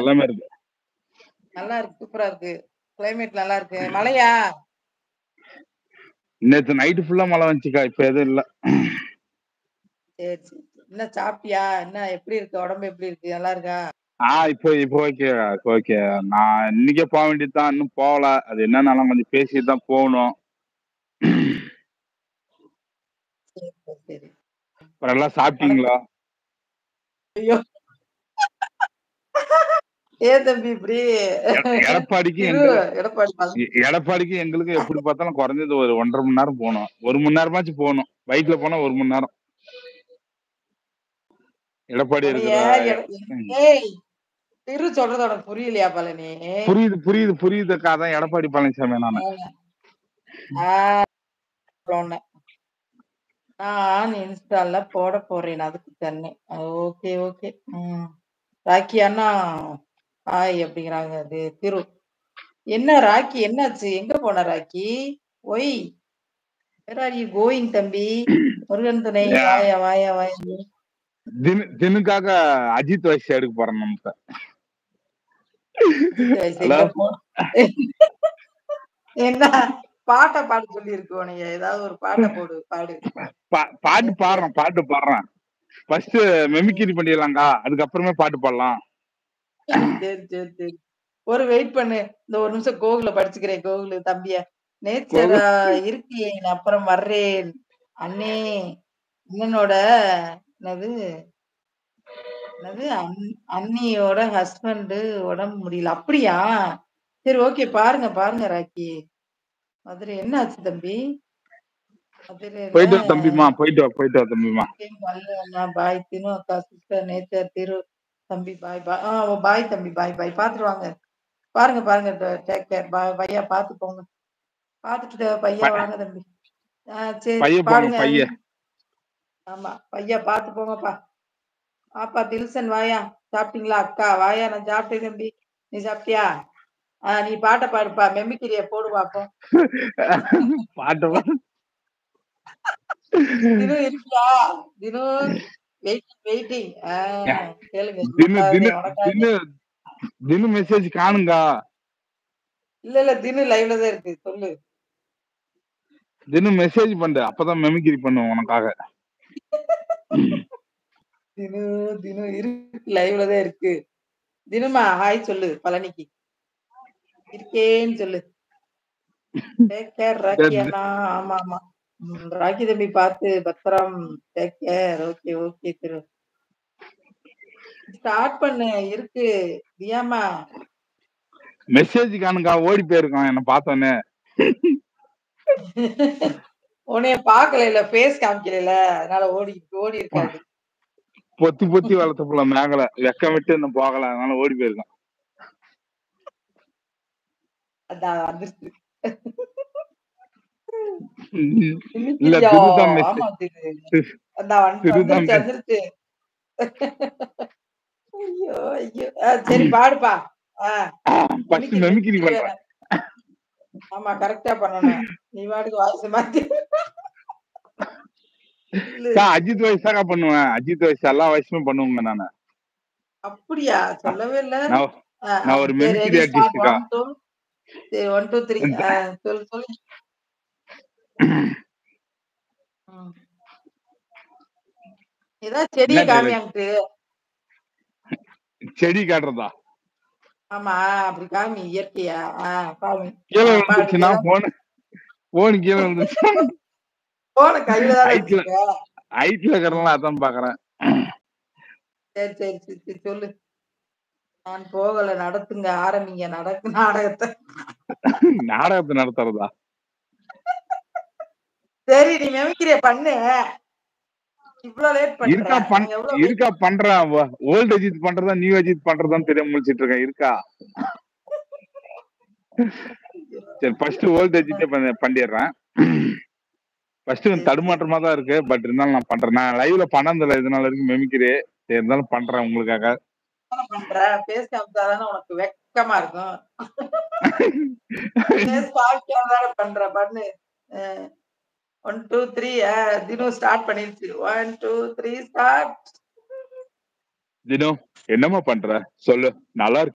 எல்லாமே இருக்கு. நல்லா இருக்கு. சூப்பரா இருக்கு. கிளைமேட் நல்லா இருக்கு. மழையா? நேத்து நைட்டு ஃபுல்லா மழை வந்துச்சுக்கா. இப்ப எதுவும் இல்ல. சரி, சரி. என்ன சாப்பிட்டியா? என்ன எப்படி இருக்கு? உடம்பு எப்படி இருக்கு? நல்லா இருக்கா? இப்போ ஓகேக்கா. இப்போ ஓகே. நான் இன்னைக்கே போ வேண்டியது தான். இன்னும் போகல. அது என்னன்னாலும் கொஞ்சம் பேசிட்டு தான் போகணும். சரி, சரி, சரி. அப்புறம் எல்லாம் வணக்கம். சாப்பிட்டீங்களா? ஐயோ! ஏன் தம்பி இப்படி? எடப்பாடிக்கு திரு எடப்பாடி எடப்பாடிக்கு எங்களுக்கு எப்படி பார்த்தாலும் குறைஞ்சது ஒரு 1.5 மணி நேரம் போகணும். 1 மணி நேரமாச்சும் போகணும். பைக்ல போனா 1 மணி நேரம். எடப்பாடி உன்னைய இருக்கிற ஏய் திரு சொல்றது உனக்கு புரியலையா பழனி? புரியுதுக்கா. அதான் எடப்பாடி பழனிசாமி நானு. உன்னை நான் இன்ஸ்டால்ல போட போறேன். அதுக்கு தன்னே. Okay, okay. ராக்கி அண்ணா ஹாய் அப்படிங்கிறாங்க. அது திரு. என்ன ராக்கி என்னாச்சு? எங்க போன Rocky? Why where are you going தம்பி? முருகன் துணை வாயா, வாயா, வாயா. தினுக்காக அஜித் வயசு எடுக்க போறேன் நம்ம. அஜித் வயசு எங்க போ என்ன பாட்ட பாட சொல்லி இருக்கு உனைய. ஏதாவது ஒரு பாட்ட போடு பாடு. பாட்டு பாடுறேன். ஃபர்ஸ்ட் மெமிக்ரி பண்ணிடலாங்கா. அதுக்கப்புறமே பாட்டு பாடலாம். சரி, சரி, சரி. ஒரு வெயிட் பண்ணு. இந்த ஒரு நிமிஷம் கோகுல படிச்சுக்கிறேன். கோகுலு தம்பிய. நேச்சரா இருக்கேன் அப்புறம் வர்றேன். அண்ணே அண்ணனோட என்னது என்னது அண்ணியோட ஹஸ்பண்ட் உடம்பு முடியல. அப்படியா? சரி ஓகே. பாருங்க, பாருங்க ராக்கி. மதுரை என்ன ஆச்சு தம்பி? மதுரையில போயிட்டு வா தம்பிமா. போயிட்டு வா தம்பிமா. அண்ணா பாய் தினு அக்கா சிஸ்டர் நேச்சர் திரு தம்பி பாய் பாய். பாய் தம்பி பாய் பாய். பாத்துட்டு வாங்க. பாருங்க, பாருங்க. Take care. பையா பாத்து போங்க. பாத்துட்டு பையா வாங்க தம்பி. சரி பாடுங்க. ஆமா பையா பாத்து போங்கப்பா. பாப்பா தில்சன் வாயா. சாப்பிட்டீங்களா? அக்கா வாயா. நான் சாப்பிட்டேன் தம்பி. நீ சாப்பிட்டியா? நீ பாட்ட பாடுப்பா. மெமிக்கிரிய போடு பாப்போம். பாட்டு தினு இருக்கியா? தினு வெயிட்டிங். கேளுங்க. தினு மெசேஜ் காணுங்கா. இல்ல தினு லைவ்ல தான் இருக்கு. சொல்லு. தினு மெசேஜ் பண்ணு. அப்பதான் மெமிக்ரி பண்ணுவோம் உனக்காக. தினு இருக்கு. லைவ்ல தான் இருக்கு. தினுமா ஹாய் சொல்லு பழனிக்கு. இருக்கேன்னு சொல்லு. டேக் கேர் ராக்கி அண்ணா. ஆமா ஆமா. ராக்கி தம்பி பார்த்து பத்திரம். Take care. ஓகே ஓகே திரு. ஸ்டார்ட் பண்ணு. இருக்கு தியாமா. மெசேஜ் காணுங்கா. ஓடி போயிருக்கான் என்ன பார்த்தோன்னே. உன்னைய பாக்கல ஃபேஸ் காமிக்கல. அதனால ஓடி இருக்காது. பொத்தி வளர்த்த புள்ள மேகல வெக்கம் விட்டு இன்னும் போகல. அதனால ஓடி போயிருக்கான். அதான் வந்துருச்சு. இல்ல திருதான் ஆமா வந்துருச்சு. ஐயோ ஐயோ. சரி பாடுப்பா. ஃபர்ஸ்ட் மெமிக்ரி பண்றேன். ஆமா கரெக்டா பண்ணணும். நீ பாட்டுக்கு வாய்ஸ் மாத்தி. அஜித் வயசு தான் பண்ணுவேன். அஜித் வயசு எல்லா வயசுமே பண்ணுவேங்க நானு. அப்படியா? சொல்லவே இல்ல. நான் ஒரு மெமிக்ரி ஆர்டிஸ்ட்க்கா. 1 2 3 சொல்லு. ஏதாவது செடியை காமியாங்கிட்டு. செடி காட்டுறதா? ஆமா அப்படி காமி இயற்கையா. காமி. கீழே விழுந்துச்சுன்னா போன் கீழே விழுந்துச்சு. போன கையில தான் ஹைட்ல இருக்கிறனால அதான் பாக்குறேன். சரி சரி சரி சொல்லு. நான் போகல. நடத்துங்க. ஆரம்பிங்க நாடகத்தை. நாடகத்தை நடத்துறதா? சரி நீ மெமிக்கிரிய பண்ணு. இவ்வளவு லேட் பண்ற. இருக்கா பண்றேன். ஓல்ட் அஜித் பண்றதா நியூ அஜித் பண்றதான்னு தெரிய முடிச்சிட்டு இருக்கேன். இருக்கா? சரி ஃபர்ஸ்ட் ஓல்ட் அஜித்தே பண்ணிடுறேன். ஃபர்ஸ்ட் தடுமாற்றமா தான் இருக்கு. பட் இருந்தாலும் நான் பண்றேன். நான் லைவ்ல பண்ணதில்லை இதனால வரைக்கும் மெமிக்ரி. இருந்தாலும் பண்றேன் உங்களுக்காக. பண்ற பேஸ் காமிச்சாதானே உனக்கு வெக்கமா இருக்கும். பண்ற பண்ணு. 1 2 3 தினு ஸ்டார்ட் பண்ணிருச்சு. 1 2 3 ஸ்டார்ட். தினு என்னமா பண்ற சொல்லு. நல்லா இருக்கு.